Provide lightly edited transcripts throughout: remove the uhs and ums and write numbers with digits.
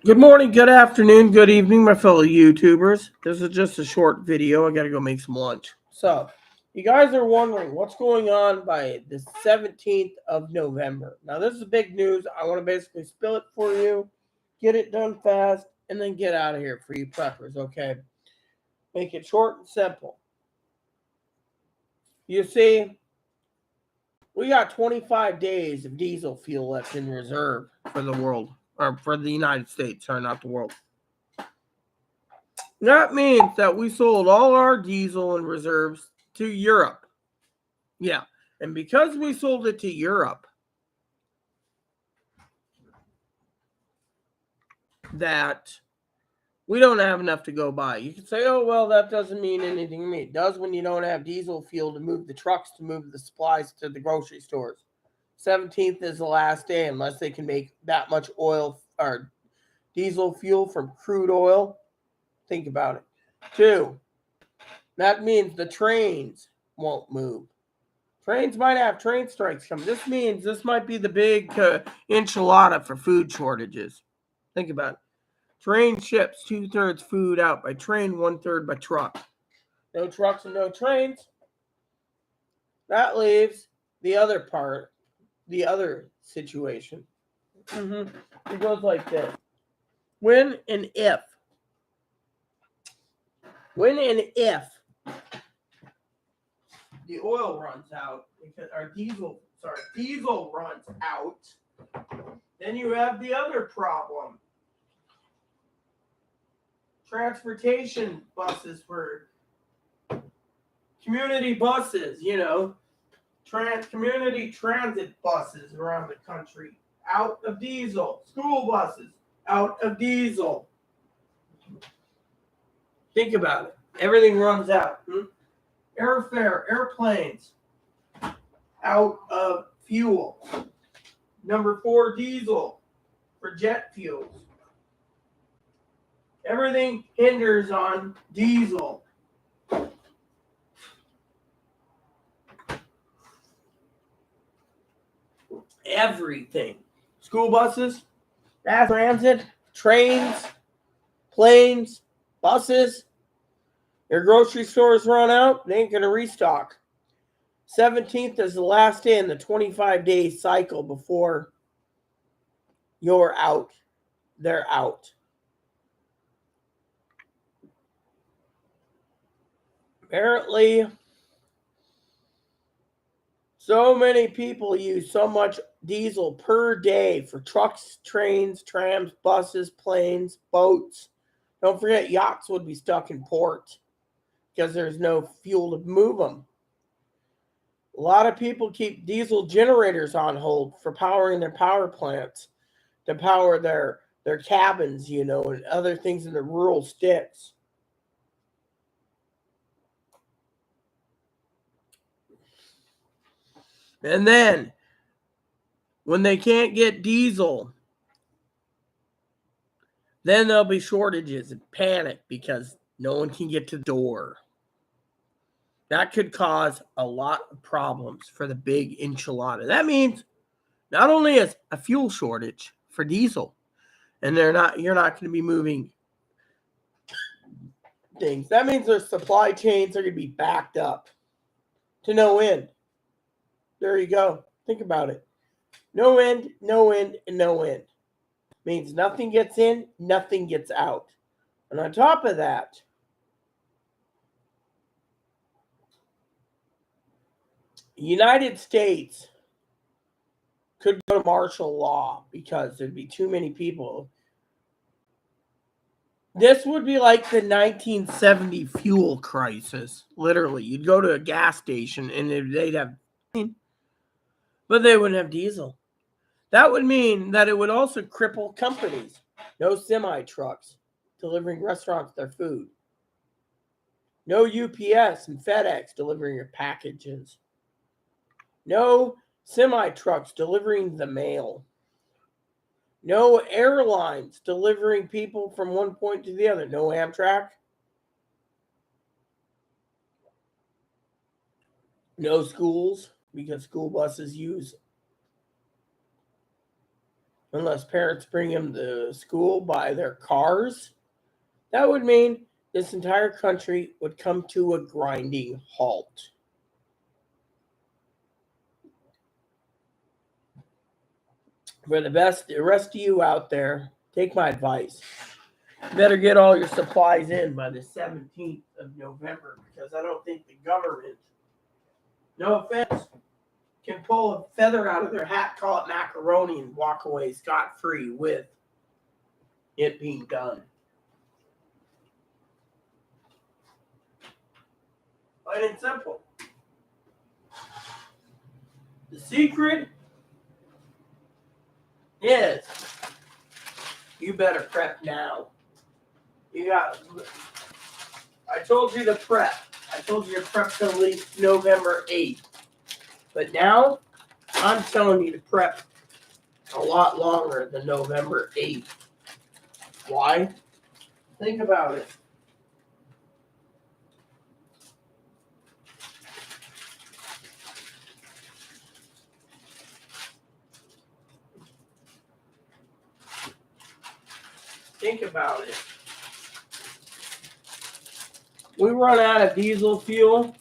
Good morning, good afternoon, good evening, my fellow YouTubers. This is just a short video. I gotta go make some lunch. So, you guys are wondering what's going on by the 17th of November. Now, this is big news. I want to basically spill it for you, get it done fast, and then get out of here for you preppers, okay? Make it short and simple. You see, we got 25 days of diesel fuel left in reserve for the world, or for the United States, sorry, not the world. That means that we sold all our diesel and reserves to Europe. Yeah. And because we sold it to Europe, that we don't have enough to go by. You can say, oh, well, that doesn't mean anything to me. It does when you don't have diesel fuel to move the trucks, to move the supplies to the grocery stores. 17th is the last day unless they can make that much oil or diesel fuel from crude oil. Think about it. 2, that means the trains won't move. Trains might have train strikes coming. This means this might be the big enchilada for food shortages. Think about it. Train ships 2/3 food out by train, 1/3 by truck. No trucks and no trains. That leaves the other part, the other situation. It goes like this. When and if the oil runs out, because our diesel runs out, then you have the other problem. Transportation buses for community buses, community transit buses around the country, out of diesel. School buses, out of diesel. Think about it. Everything runs out. Airfare, airplanes, out of fuel. Number 4, diesel for jet fuels. Everything hinders on diesel. Everything. School buses, mass transit, trains, planes, buses. Your grocery stores run out, they ain't going to restock. 17th is the last day in the 25-day cycle before you're out. They're out. Apparently, so many people use so much diesel per day for trucks, trains, trams, buses, planes, boats. Don't forget, yachts would be stuck in port because there's no fuel to move them. A lot of people keep diesel generators on hold for powering their power plants, to power their cabins, and other things in the rural sticks. And then, when they can't get diesel, then there'll be shortages and panic because no one can get to the door. That could cause a lot of problems for the big enchilada. That means not only is a fuel shortage for diesel, and you're not going to be moving things. That means their supply chains are going to be backed up to no end. There you go. Think about it. No end, no end, and no end. Means nothing gets in, nothing gets out. And on top of that, the United States could go to martial law because there'd be too many people. This would be like the 1970 fuel crisis. Literally, you'd go to a gas station and they'd have, but they wouldn't have diesel. That would mean that it would also cripple companies. No semi-trucks delivering restaurants their food. No UPS and FedEx delivering your packages. No semi-trucks delivering the mail. No airlines delivering people from one point to the other. No Amtrak. No schools, because school buses use unless parents bring them to school by their cars, that would mean this entire country would come to a grinding halt. For the rest of you out there, take my advice. You better get all your supplies in by the 17th of November because I don't think the government, no offense, can pull a feather out of their hat, call it macaroni, and walk away scot free with it being done. Plain and simple. The secret is you better prep now. I told you to prep. I told you to prep till at least November 8th. But now, I'm telling you to prep a lot longer than November 8th. Why? Think about it. Think about it. We run out of diesel fuel,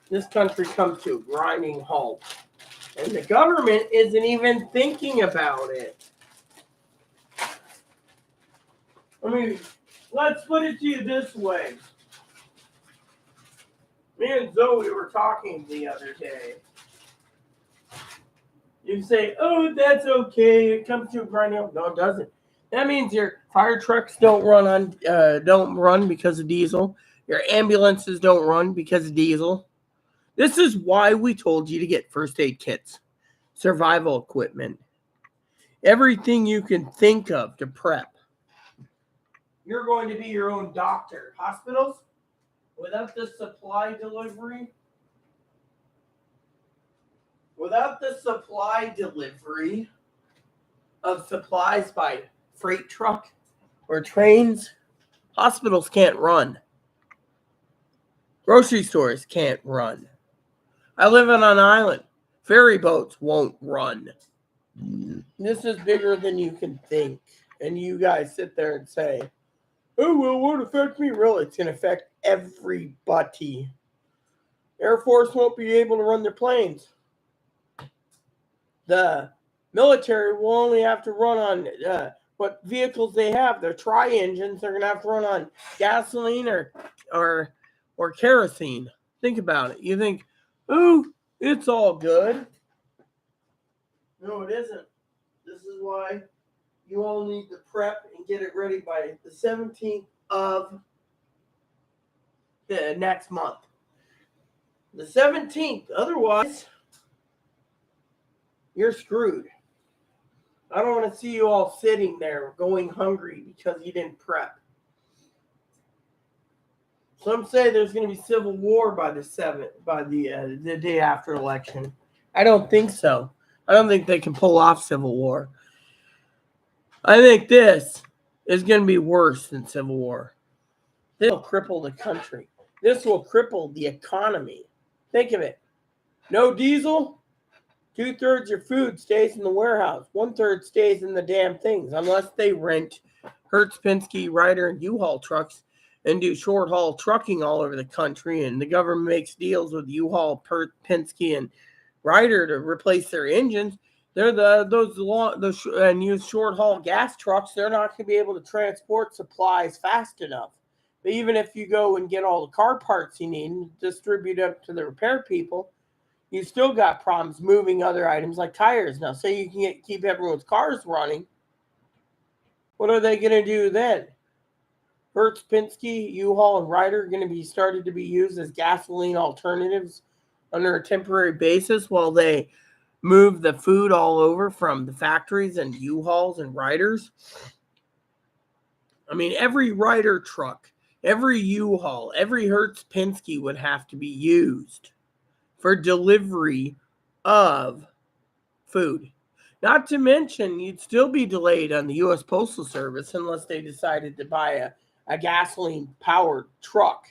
this country comes to a grinding halt. And the government isn't even thinking about it. I mean, let's put it to you this way. Me and Zoe were talking the other day. You say, oh, that's okay. It comes to a grinding halt. No, it doesn't. That means your fire trucks don't run because of diesel. Your ambulances don't run because of diesel. This is why we told you to get first aid kits, survival equipment, everything you can think of to prep. You're going to be your own doctor. Hospitals, without the supply delivery of supplies by freight truck or trains, hospitals can't run. Grocery stores can't run. I live on an island. Ferry boats won't run. This is bigger than you can think. And you guys sit there and say, oh, well, it won't affect me. Really, it's going to affect everybody. Air Force won't be able to run their planes. The military will only have to run on what vehicles they have. Their tri-engines, they're going to have to run on gasoline or kerosene. Think about it. You think, oh, it's all good. No, it isn't. This is why you all need to prep and get it ready by the 17th of the next month. The 17th. Otherwise, you're screwed. I don't want to see you all sitting there going hungry because you didn't prep. Some say there's going to be civil war by the day after election. I don't think so. I don't think they can pull off civil war. I think this is going to be worse than civil war. This will cripple the country. This will cripple the economy. Think of it. No diesel. 2/3 your food stays in the warehouse. 1/3 stays in the damn things, unless they rent Hertz, Penske, Ryder, and U-Haul trucks and do short haul trucking all over the country. And the government makes deals with U-Haul, Penske, and Ryder to replace their engines. They're and use short haul gas trucks. They're not going to be able to transport supplies fast enough. But even if you go and get all the car parts you need and distribute up to the repair people, you still got problems moving other items like tires. Now, say you can keep everyone's cars running. What are they going to do then? Hertz, Penske, U-Haul, and Ryder are going to be started to be used as gasoline alternatives under a temporary basis while they move the food all over from the factories and U-Hauls and Ryders. I mean, every Ryder truck, every U-Haul, every Hertz Penske would have to be used for delivery of food. Not to mention, you'd still be delayed on the U.S. Postal Service unless they decided to buy a gasoline-powered truck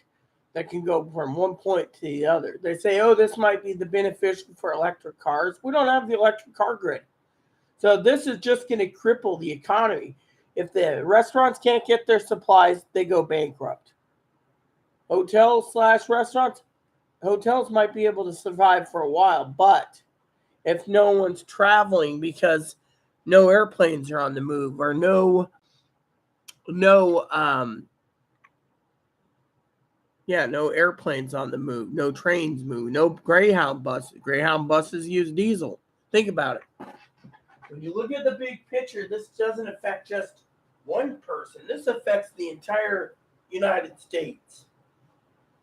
that can go from one point to the other. They say, oh, this might be the beneficial for electric cars. We don't have the electric car grid. So this is just going to cripple the economy. If the restaurants can't get their supplies, they go bankrupt. Hotels/restaurants, hotels might be able to survive for a while, but if no one's traveling because no airplanes are on the move or no airplanes on the move, no trains move, no Greyhound buses. Greyhound buses use diesel. Think about it. When you look at the big picture, this doesn't affect just one person. This affects the entire United States.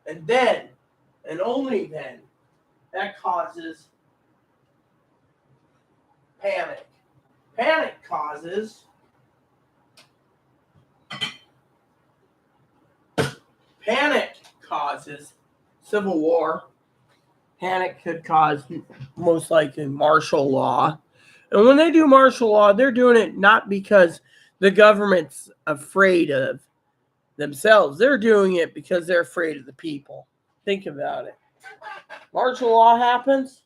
And then, and only then, that causes panic. Panic causes civil war. Panic could cause most likely martial law. And when they do martial law, they're doing it not because the government's afraid of themselves. They're doing it because they're afraid of the people. Think about it. Martial law happens,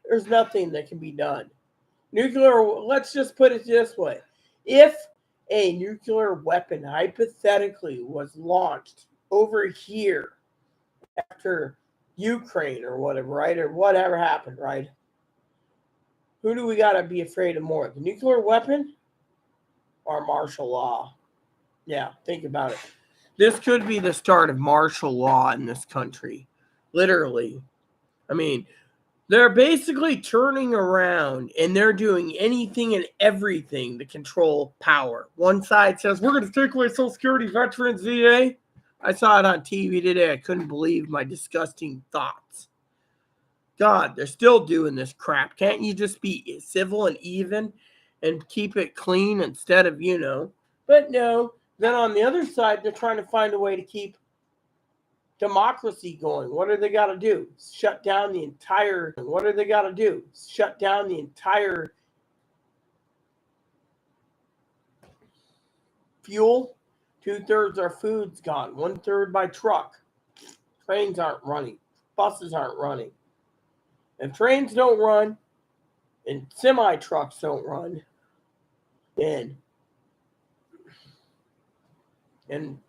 there's nothing that can be done. Nuclear, let's just put it this way. If a nuclear weapon hypothetically was launched over here after Ukraine or whatever, right? Or whatever happened, right? Who do we got to be afraid of more? The nuclear weapon or martial law? Yeah, think about it. This could be the start of martial law in this country. Literally. I mean, they're basically turning around and they're doing anything and everything to control power. One side says, we're going to take away Social Security, veterans, VA. I saw it on TV today. I couldn't believe my disgusting thoughts. God, they're still doing this crap. Can't you just be civil and even and keep it clean instead of, But no. Then on the other side, they're trying to find a way to keep democracy going. What do they got to do? Shut down the entire fuel. 2/3 our food's gone. 1/3 by truck. Trains aren't running. Buses aren't running. If trains don't run and semi-trucks don't run, and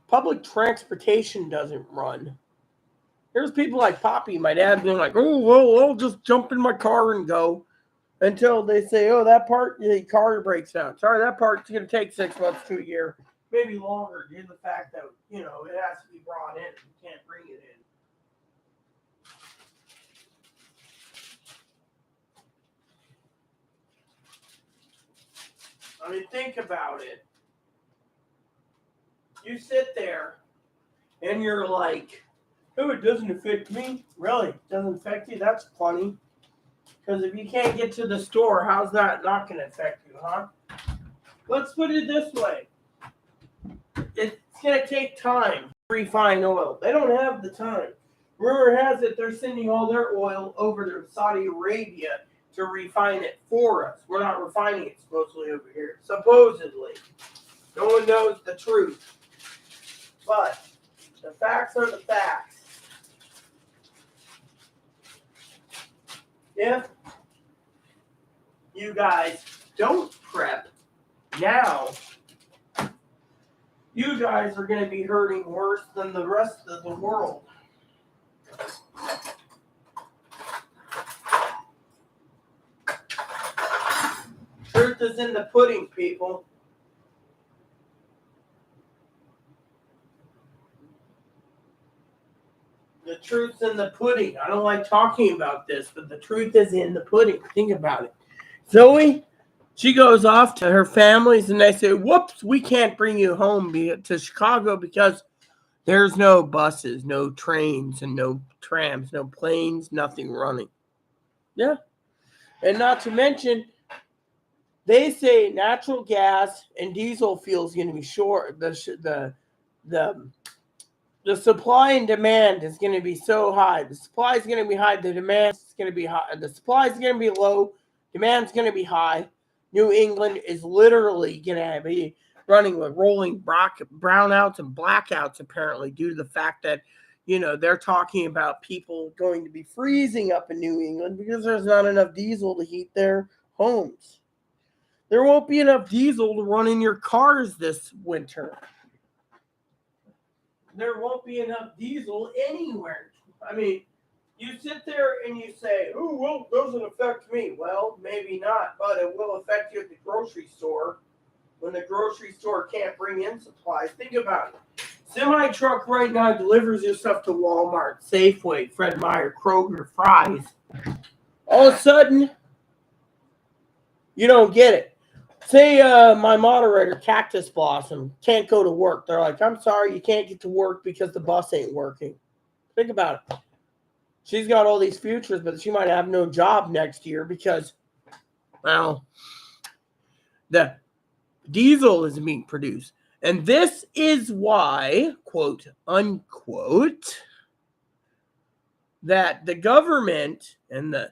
public transportation doesn't run, there's people like Poppy, my dad, being like, oh, well, I'll just jump in my car and go, until they say, oh, that part, the car breaks down. Sorry, that part's going to take 6 months to a year, maybe longer, due to the fact that, it has to be brought in. You can't bring it in. I mean, think about it. You sit there and you're like, oh, it doesn't affect me. Really? It doesn't affect you? That's funny. Because if you can't get to the store, how's that not going to affect you, huh? Let's put it this way. It's going to take time to refine oil. They don't have the time. Rumor has it they're sending all their oil over to Saudi Arabia to refine it for us. We're not refining it supposedly over here. Supposedly. No one knows the truth. But the facts are the facts. If you guys don't prep now, you guys are going to be hurting worse than the rest of the world. Truth is in the pudding, people. The truth's in the pudding. I don't like talking about this, but the truth is in the pudding. Think about it. Zoe, she goes off to her families and they say, whoops, we can't bring you home to Chicago because there's no buses, no trains, and no trams, no planes, nothing running. Yeah. And not to mention, they say natural gas and diesel fuel is going to be short. The supply and demand is going to be so high. The supply is going to be high. The demand is going to be high. The supply is going to be low. Demand is going to be high. New England is literally going to be running with rolling brownouts and blackouts, apparently, due to the fact that, they're talking about people going to be freezing up in New England because there's not enough diesel to heat their homes. There won't be enough diesel to run in your cars this winter. There won't be enough diesel anywhere. I mean, you sit there and you say, oh, well, it doesn't affect me. Well, maybe not, but it will affect you at the grocery store when the grocery store can't bring in supplies. Think about it. Semi truck right now delivers your stuff to Walmart, Safeway, Fred Meyer, Kroger, Fry's. All of a sudden, you don't get it. Say my moderator, Cactus Blossom, can't go to work. They're like, I'm sorry, you can't get to work because the bus ain't working. Think about it. She's got all these futures, but she might have no job next year because, well, the diesel is being produced. And this is why, quote, unquote, that the government and the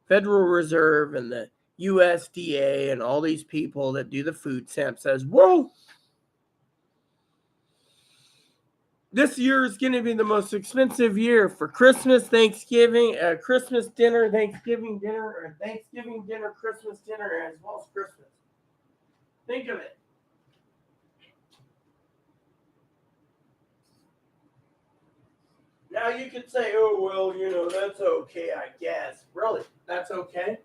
Federal Reserve and the USDA and all these people that do the food stamp says, whoa, this year is going to be the most expensive year for Christmas, Thanksgiving, Christmas dinner, Thanksgiving dinner, or Thanksgiving dinner, Christmas dinner, as well as Christmas. Think of it. Now you could say, oh, well, you know, that's okay, I guess. Really? That's okay?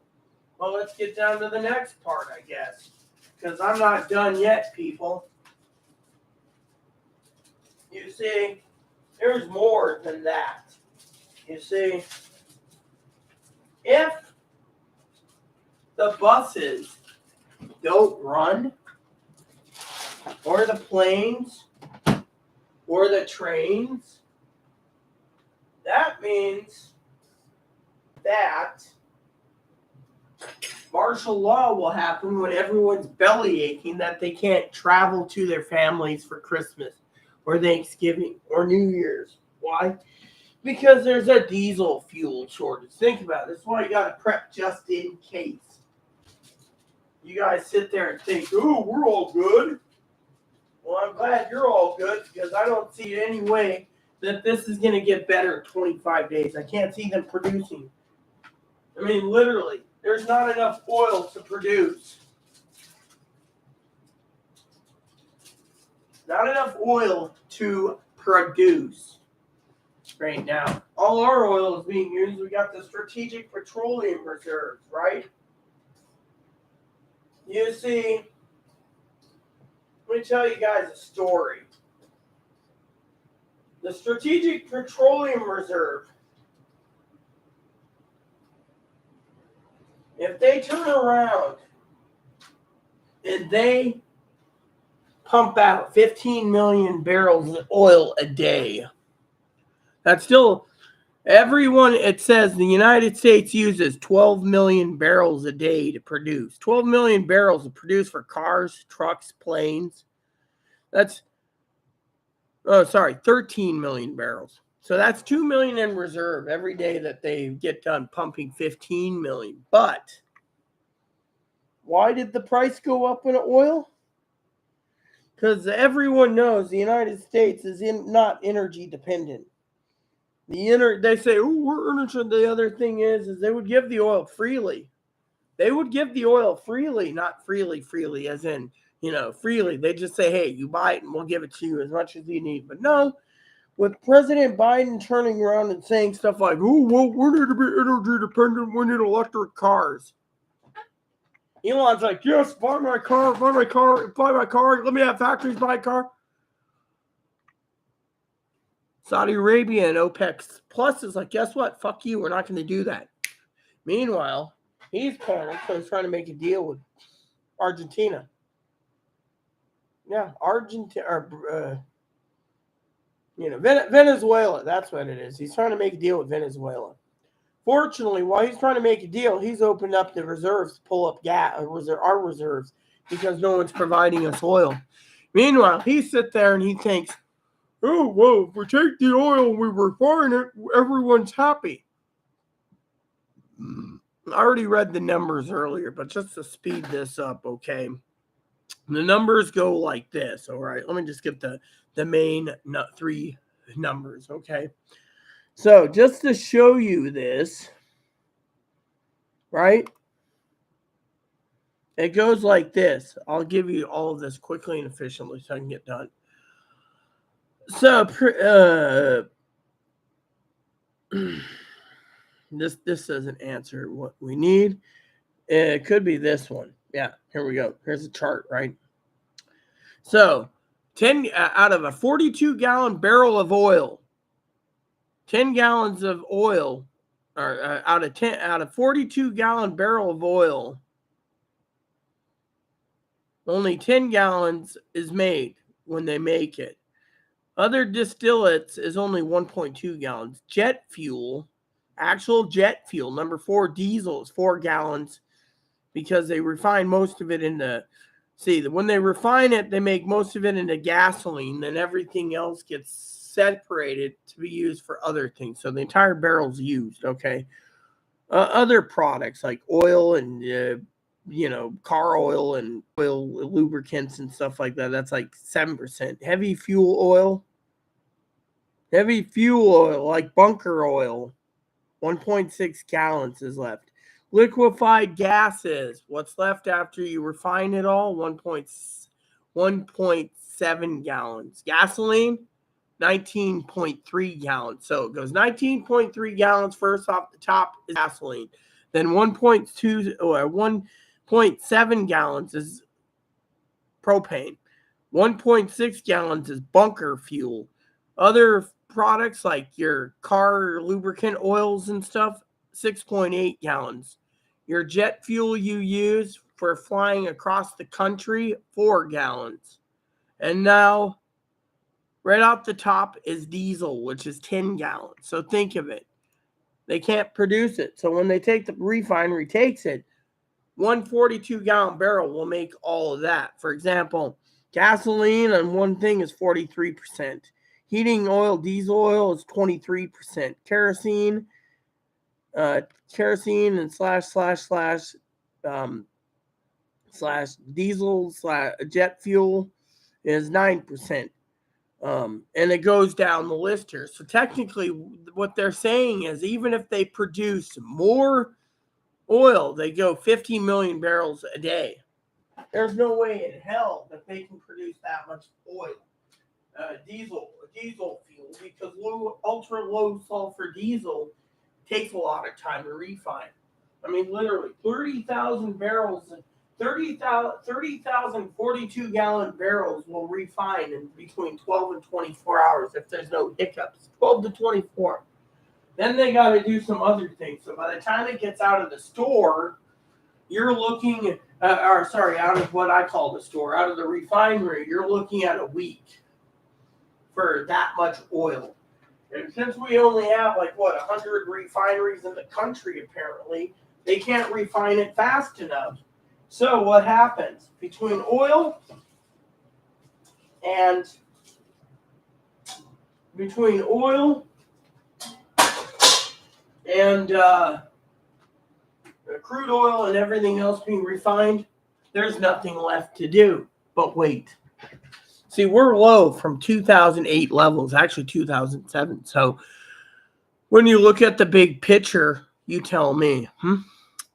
Well, let's get down to the next part, I guess. Because I'm not done yet, people. You see, there's more than that. You see, if the buses don't run, or the planes, or the trains, that means that martial law will happen when everyone's belly aching that they can't travel to their families for Christmas or Thanksgiving or New Year's. Why? Because there's a diesel fuel shortage. Think about it. That's why you got to prep just in case. You guys sit there and think, oh, we're all good. Well, I'm glad you're all good because I don't see any way that this is going to get better in 25 days. I can't see them producing. I mean, literally, there's not enough oil to produce. Not enough oil to produce right now. All our oil is being used. We got the Strategic Petroleum Reserves, right? You see, let me tell you guys a story. The Strategic Petroleum Reserve, if they turn around and they pump out 15 million barrels of oil a day, that's still, everyone, it says the United States uses 12 million barrels a day to produce. 12 million barrels to produce for cars, trucks, planes. That's, 13 million barrels. So that's 2 million in reserve every day that they get done pumping 15 million. But why did the price go up in oil? Because everyone knows the United States is not energy dependent. They say, oh, we're energy. The other thing is they would give the oil freely. They would give the oil freely, not freely, as in, freely. They just say, hey, you buy it and we'll give it to you as much as you need. But no, with President Biden turning around and saying stuff like, oh, well, we need to be energy dependent. We need electric cars. Elon's like, yes, buy my car. Let me have factories buy a car. Saudi Arabia and OPEC Plus is like, guess what? Fuck you. We're not going to do that. Meanwhile, he's panicked because he's trying to make a deal with Argentina. Yeah, Argentina, Venezuela. That's what it is. He's trying to make a deal with Venezuela. Fortunately, while he's trying to make a deal, he's opened up the reserves to pull up our reserves because no one's providing us oil. Meanwhile, he sits there and he thinks, oh, well, if we take the oil and we refine it, everyone's happy. I already read the numbers earlier, but just to speed this up, okay? The numbers go like this, all right? Let me just get the main three numbers, okay? So just to show you this, right? It goes like this. I'll give you all of this quickly and efficiently so I can get done. So, this doesn't answer what we need. It could be this one. Yeah, here we go. Here's a chart, right? So, 10 out of a 42-gallon barrel of oil, 10 gallons of oil, or out of 42-gallon barrel of oil, only 10 gallons is made when they make it. Other distillates is only 1.2 gallons. Jet fuel, actual jet fuel, number 4, diesel is 4 gallons because they refine most of it into, when they refine it, they make most of it into gasoline, then everything else gets separated to be used for other things. So the entire barrel's used, okay? Other products like oil and car oil and oil lubricants and stuff like that, that's like 7%. Heavy fuel oil like bunker oil, 1.6 gallons is left. Liquefied gases, what's left after you refine it all, 1.7 gallons. Gasoline, 19.3 gallons. So it goes 19.3 gallons first off the top is gasoline. Then 1.2 or 1.7 gallons is propane. 1.6 gallons is bunker fuel. Other products like your car lubricant oils and stuff, 6.8 gallons. Your jet fuel you use for flying across the country, 4 gallons. And now, right off the top is diesel, which is 10 gallons. So think of it. They can't produce it. So when they take the refinery takes it, 142-gallon barrel will make all of that. For example, gasoline on one thing is 43%. Heating oil, diesel oil is 23%. Kerosene and slash diesel / jet fuel is 9%. And it goes down the list here. So technically, what they're saying is even if they produce more oil, they go 50 million barrels a day. There's no way in hell that they can produce that much oil. Diesel fuel, because ultra low sulfur diesel takes a lot of time to refine. I mean, literally 30,000 barrels, 30,000 42-gallon barrels will refine in between 12 and 24 hours if there's no hiccups. 12 to 24. Then they got to do some other things. So by the time it gets out of the store, you're looking, out of what I call the store, out of the refinery, you're looking at a week for that much oil. And since we only have 100 refineries in the country, apparently, they can't refine it fast enough. So what happens? Between oil and crude oil and everything else being refined, there's nothing left to do but wait. See, we're low from 2008 levels, actually 2007. So when you look at the big picture, you tell me.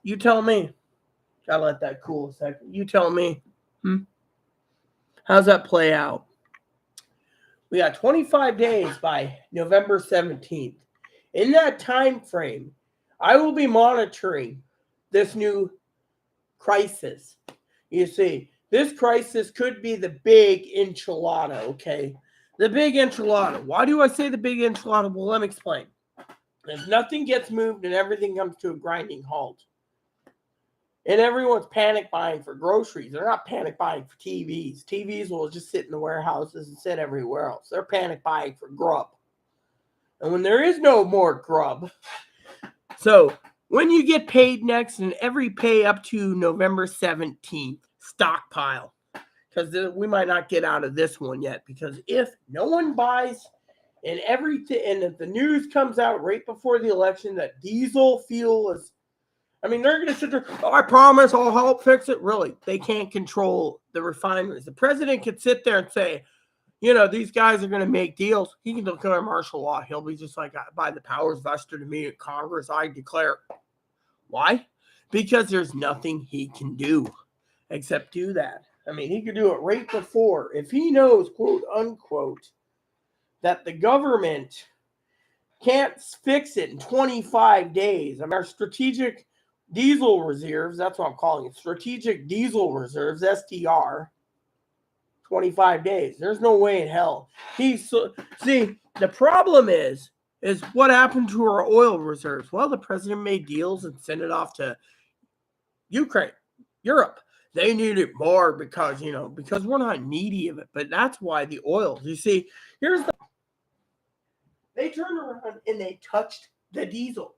You tell me. Gotta let that cool a second. You tell me. How's that play out? We got 25 days by November 17th. In that time frame, I will be monitoring this new crisis. You see, this crisis could be the big enchilada, okay? The big enchilada. Why do I say the big enchilada? Well, let me explain. If nothing gets moved and everything comes to a grinding halt, and everyone's panic buying for groceries, they're not panic buying for TVs. TVs will just sit in the warehouses and sit everywhere else. They're panic buying for grub. And when there is no more grub, so when you get paid next, and every pay up to November 17th, stockpile. Because we might not get out of this one yet. Because if no one buys and everything, and if the news comes out right before the election that diesel fuel is, they're going to sit there, I promise I'll help fix it. Really, they can't control the refineries. The president could sit there and say, these guys are going to make deals. He can declare martial law. He'll be just like, by the powers vested in me in Congress, I declare. Why? Because there's nothing he can do. except do that. I mean, he could do it right before. If he knows, quote unquote, that the government can't fix it in 25 days. I mean, our strategic diesel reserves, that's what I'm calling it, strategic diesel reserves, SDR, 25 days. There's no way in hell. See, the problem is what happened to our oil reserves? Well, the president made deals and sent it off to Ukraine, Europe. They need it more because we're not needy of it. But that's why the oils, you see, they turned around and they touched the diesel.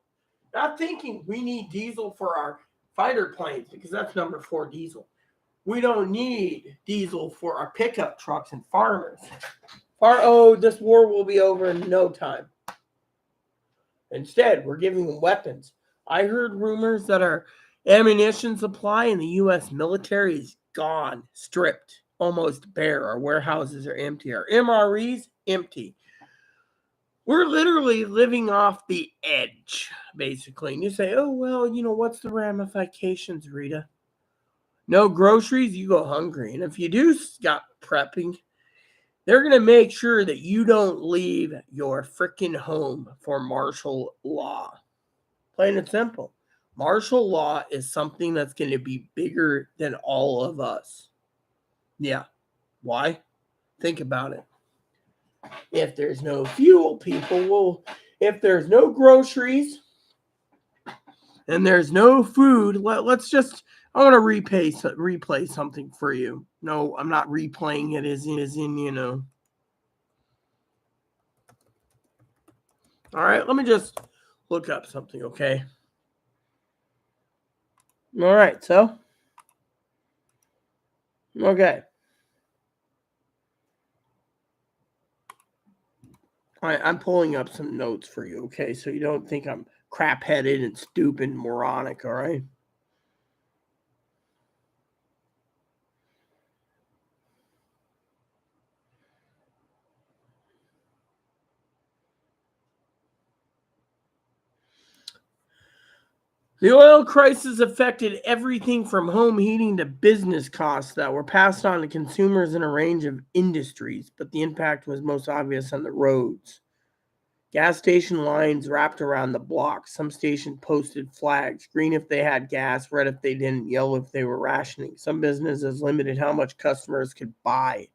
Not thinking we need diesel for our fighter planes because that's number 4 diesel. We don't need diesel for our pickup trucks and farmers. This war will be over in no time. Instead, we're giving them weapons. I heard rumors that our ammunition supply in the U.S. military is gone, stripped, almost bare. Our warehouses are empty. Our MREs, empty. We're literally living off the edge, basically. And you say, oh, well, what's the ramifications, Rita? No groceries, you go hungry. And if you do stop prepping, they're going to make sure that you don't leave your freaking home for martial law. Plain and simple. Martial law is something that's going to be bigger than all of us. Yeah. Why? Think about it. If there's no fuel, if there's no groceries and there's no food, I want to replay something for you. No, I'm not replaying it as in. All right, let me just look up something, okay? All right, so. Okay. All right, I'm pulling up some notes for you, okay? So you don't think I'm crap-headed and stupid and moronic, all right? The oil crisis affected everything from home heating to business costs that were passed on to consumers in a range of industries, but the impact was most obvious on the roads. Gas station lines wrapped around the block. Some stations posted flags, green if they had gas, red if they didn't, yellow if they were rationing. Some businesses limited how much customers could buy.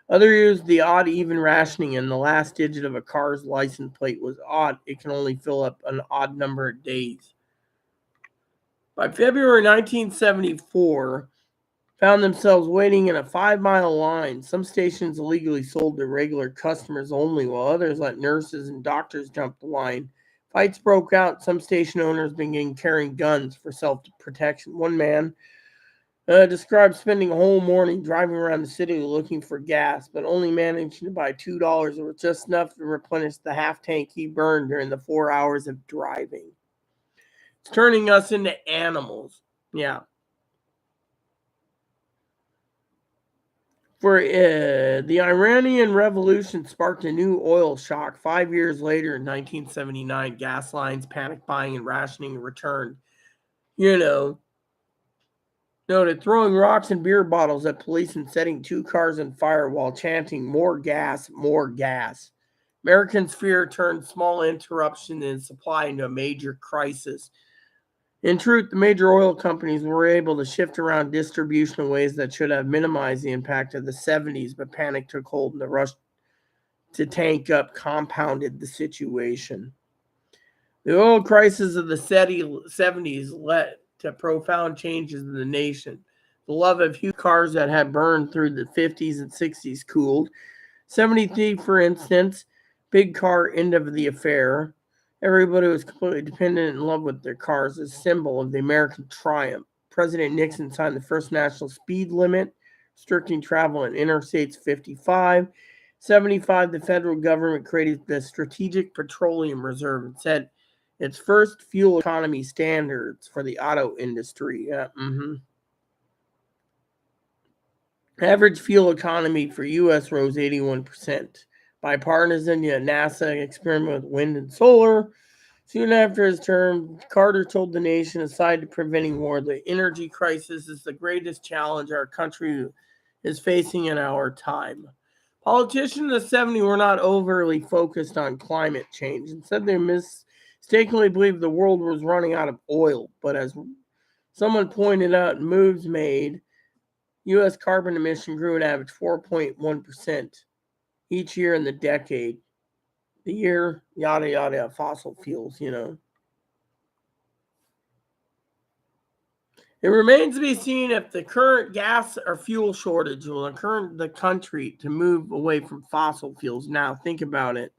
Others used the odd even rationing, and the last digit of a car's license plate was odd. It can only fill up an odd number of days. By February 1974, found themselves waiting in a 5-mile line. Some stations illegally sold to regular customers only, while others let nurses and doctors jump the line. Fights broke out. Some station owners began carrying guns for self-protection. One man described spending a whole morning driving around the city looking for gas, but only managed to buy $2, or just enough to replenish the half tank he burned during the 4 hours of driving. It's turning us into animals. Yeah. For the Iranian Revolution sparked a new oil shock. 5 years later, in 1979, gas lines, panic buying, and rationing returned. Noted throwing rocks and beer bottles at police and setting 2 cars on fire while chanting, "More gas, more gas." Americans' fear turned small interruption in supply into a major crisis. In truth, the major oil companies were able to shift around distribution in ways that should have minimized the impact of the 70s, but panic took hold and the rush to tank up compounded the situation. The oil crisis of the 70s led to profound changes in the nation. The love of huge cars that had burned through the 50s and 60s cooled. 73, for instance, big car end of the affair. Everybody was completely dependent and in love with their cars, a symbol of the American triumph. President Nixon signed the first national speed limit, restricting travel on Interstates 55. 75, the federal government created the Strategic Petroleum Reserve and set its first fuel economy standards for the auto industry. Average fuel economy for U.S. rose 81%. Bipartisan, NASA experiment with wind and solar. Soon after his term, Carter told the nation, aside to preventing war, the energy crisis is the greatest challenge our country is facing in our time. Politicians in the 70s were not overly focused on climate change. Instead, they mistakenly believed the world was running out of oil. But as someone pointed out, moves made, U.S. carbon emission grew an average 4.1% each year in the decade. The year, yada, yada, fossil fuels, It remains to be seen if the current gas or fuel shortage will encourage the country to move away from fossil fuels. Now, think about it.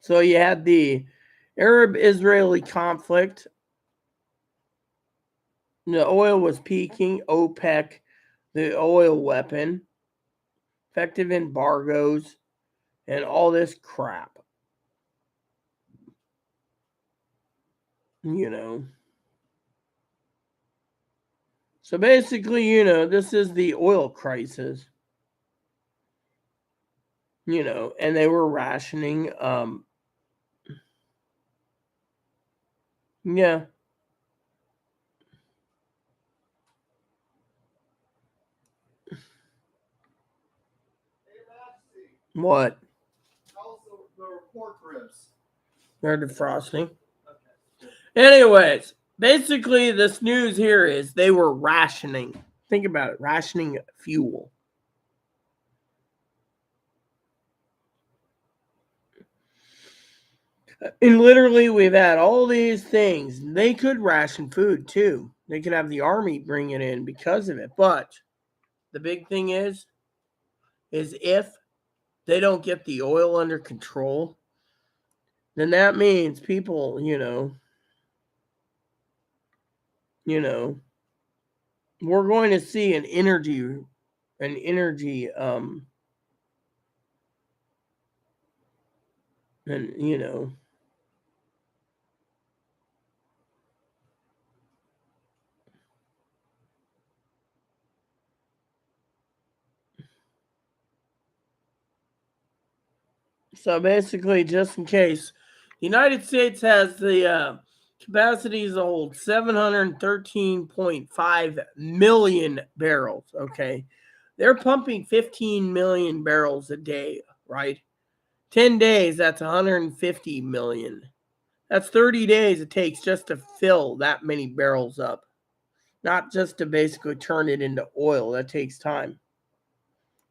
So you had the Arab-Israeli conflict. The oil was peaking. OPEC, the oil weapon, effective embargoes, and all this crap. So basically, this is the oil crisis. And they were rationing. Yeah. What? Also, the pork ribs. They're defrosting. Anyways, basically, this news here is they were rationing. Think about it, rationing fuel. And literally, we've had all these things. They could ration food too. They could have the army bring it in because of it. But the big thing is if they don't get the oil under control, then that means people, we're going to see an energy and so basically, just in case, the United States has the capacities to hold 713.5 million barrels. Okay. They're pumping 15 million barrels a day, right? 10 days, that's 150 million. That's 30 days it takes just to fill that many barrels up. Not just to basically turn it into oil. That takes time.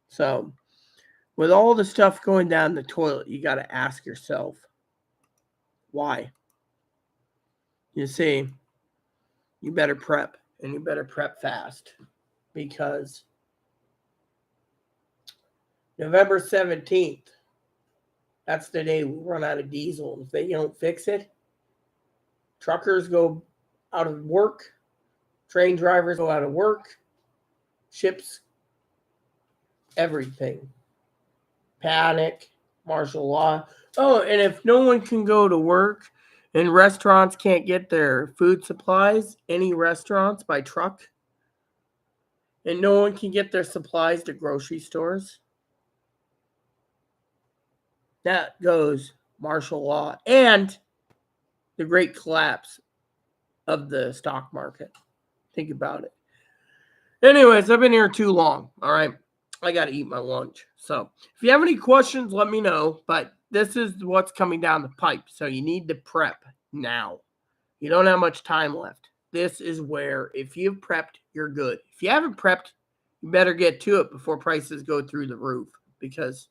So, with all the stuff going down the toilet, you got to ask yourself, why? You see, you better prep, and you better prep fast, because November 17th, that's the day we run out of diesel. And if they don't fix it, truckers go out of work, train drivers go out of work, ships, everything. Panic, martial law. Oh, and if no one can go to work and restaurants can't get their food supplies, any restaurants by truck, and no one can get their supplies to grocery stores, that goes martial law and the great collapse of the stock market. Think about it. Anyways, I've been here too long. All right. I got to eat my lunch. So if you have any questions, let me know. But this is what's coming down the pipe. So you need to prep now. You don't have much time left. This is where, if you've prepped, you're good. If you haven't prepped, you better get to it before prices go through the roof. Because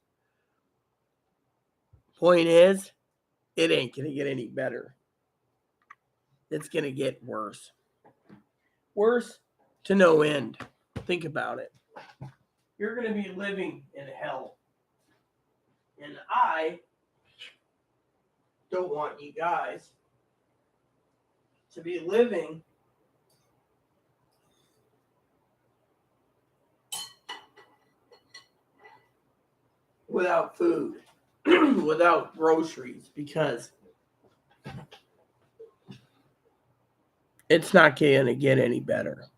point is, it ain't going to get any better. It's going to get worse. Worse to no end. Think about it. You're going to be living in hell. And I don't want you guys to be living without food, without groceries, because it's not going to get any better.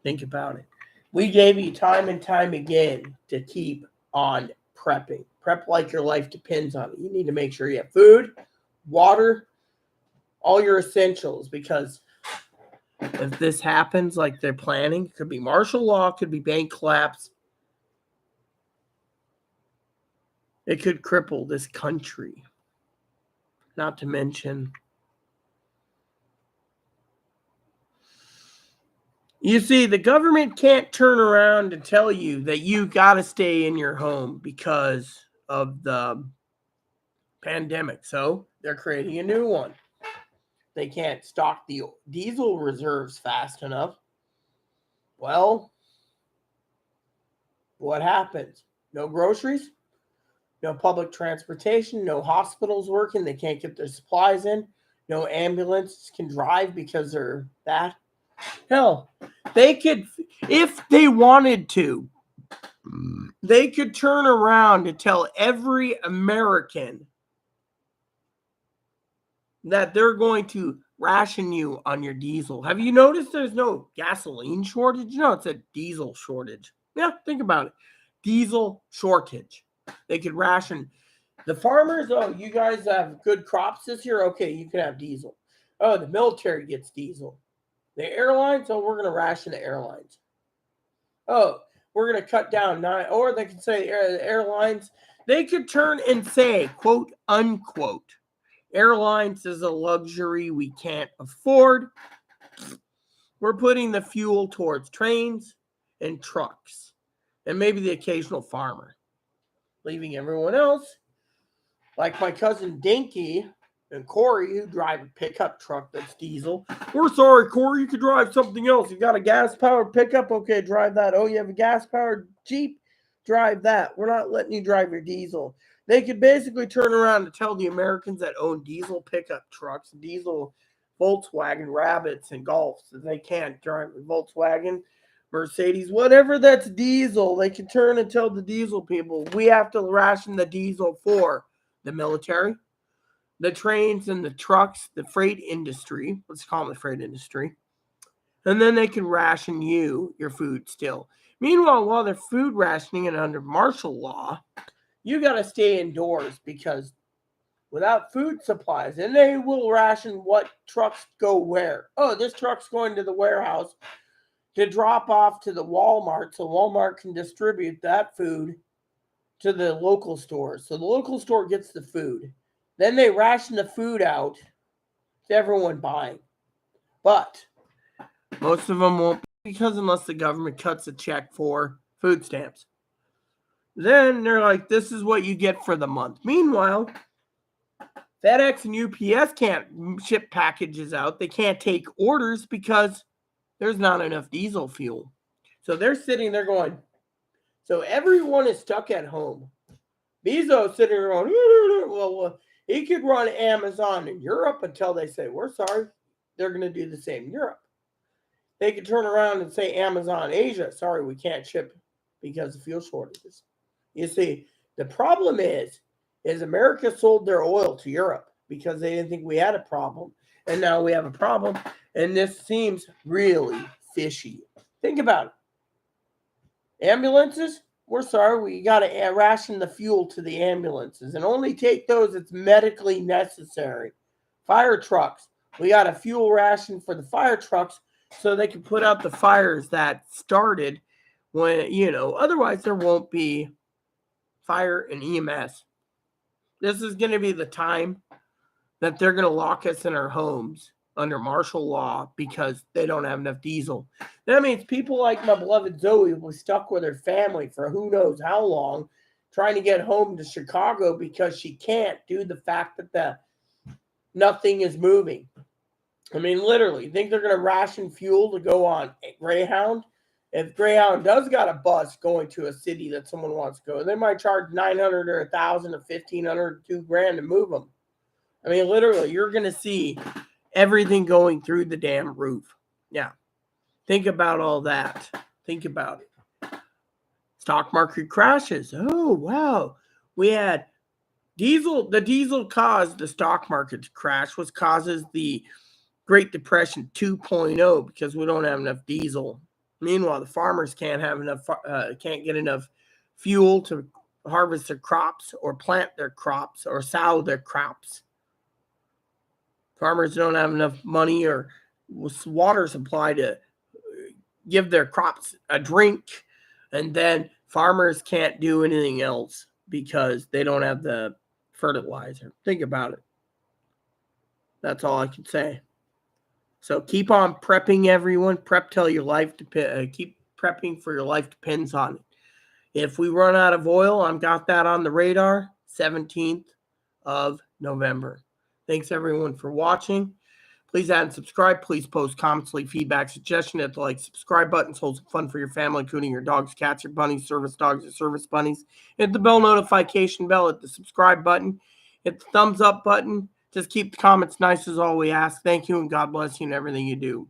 Think about it. We gave you time and time again to keep on prepping. Prep like your life depends on it. You need to make sure you have food, water, all your essentials, because if this happens like they're planning, it could be martial law, could be bank collapse. It could cripple this country. Not to mention, you see, the government can't turn around and tell you that you got to stay in your home because of the pandemic. So they're creating a new one. They can't stock the diesel reserves fast enough. Well, what happens? No groceries, no public transportation, no hospitals working. They can't get their supplies in. No ambulances can drive because they're that. Hell, they could, if they wanted to, they could turn around and tell every American that they're going to ration you on your diesel. Have you noticed there's no gasoline shortage? No, it's a diesel shortage. Yeah, think about it. Diesel shortage. They could ration. The farmers, oh, you guys have good crops this year? Okay, you can have diesel. Oh, the military gets diesel. The airlines, oh, we're going to ration the airlines. Oh, we're going to cut down nine, or they could say airlines, they could turn and say, quote, unquote, airlines is a luxury we can't afford. We're putting the fuel towards trains and trucks and maybe the occasional farmer, leaving everyone else, like my cousin Dinky and Corey, who drive a pickup truck that's diesel. We're sorry, Corey, you could drive something else. You got a gas-powered pickup? Okay, drive that. Oh, you have a gas-powered Jeep? Drive that. We're not letting you drive your diesel. They could basically turn around and tell the Americans that own diesel pickup trucks, diesel Volkswagen Rabbits and Golfs, that they can't drive a Volkswagen, Mercedes, whatever that's diesel. They can turn and tell the diesel people, we have to ration the diesel for the military, the trains and the trucks, the freight industry. Let's call them the freight industry. And then they can ration you your food still. Meanwhile, while they're food rationing and under martial law, you got to stay indoors because without food supplies, and they will ration what trucks go where. Oh, this truck's going to the warehouse to drop off to the Walmart so Walmart can distribute that food to the local stores. So the local store gets the food. Then they ration the food out to everyone buying. But most of them won't, because unless the government cuts a check for food stamps. Then they're like, this is what you get for the month. Meanwhile, FedEx and UPS can't ship packages out. They can't take orders because there's not enough diesel fuel. So they're sitting there going, so everyone is stuck at home. Bezos sitting there going, well, he could run Amazon in Europe until they say, we're sorry. They're going to do the same in Europe. They could turn around and say Amazon Asia, sorry, we can't ship because of fuel shortages. You see, the problem is America sold their oil to Europe because they didn't think we had a problem. And now we have a problem. And this seems really fishy. Think about it. Ambulances, we're sorry, we got to ration the fuel to the ambulances and only take those that's medically necessary. Fire trucks, we got a fuel ration for the fire trucks so they can put out the fires that started when, otherwise there won't be fire and EMS. This is going to be the time that they're going to lock us in our homes under martial law because they don't have enough diesel. That means people like my beloved Zoe will be stuck with her family for who knows how long, trying to get home to Chicago because she can't due to the fact that nothing is moving. I mean, literally, you think they're going to ration fuel to go on Greyhound? If Greyhound does got a bus going to a city that someone wants to go, they might charge $900 or $1,000 or $1,500 or $2,000 to move them. I mean, literally, you're going to see everything going through the damn roof. Yeah. Think about all that. Think about it. Stock market crashes. Oh, wow. We had diesel. The diesel caused the stock market to crash, which causes the Great Depression 2.0 because we don't have enough diesel. Meanwhile, the farmers can't get enough fuel to harvest their crops or plant their crops or sow their crops. Farmers don't have enough money or water supply to give their crops a drink, and then farmers can't do anything else because they don't have the fertilizer. Think about it. That's all I can say. So keep on prepping, everyone. Prep till your life keep prepping for your life depends on it. If we run out of oil, I've got that on the radar. 17th of November. Thanks everyone for watching. Please add and subscribe. Please post comments, leave feedback, suggestion. Hit the like, subscribe button. So it's fun for your family, including your dogs, cats, your bunnies, service dogs, or service bunnies. Hit the bell notification bell. Hit the subscribe button. Hit the thumbs up button. Just keep the comments nice is all we ask. Thank you, and God bless you in everything you do.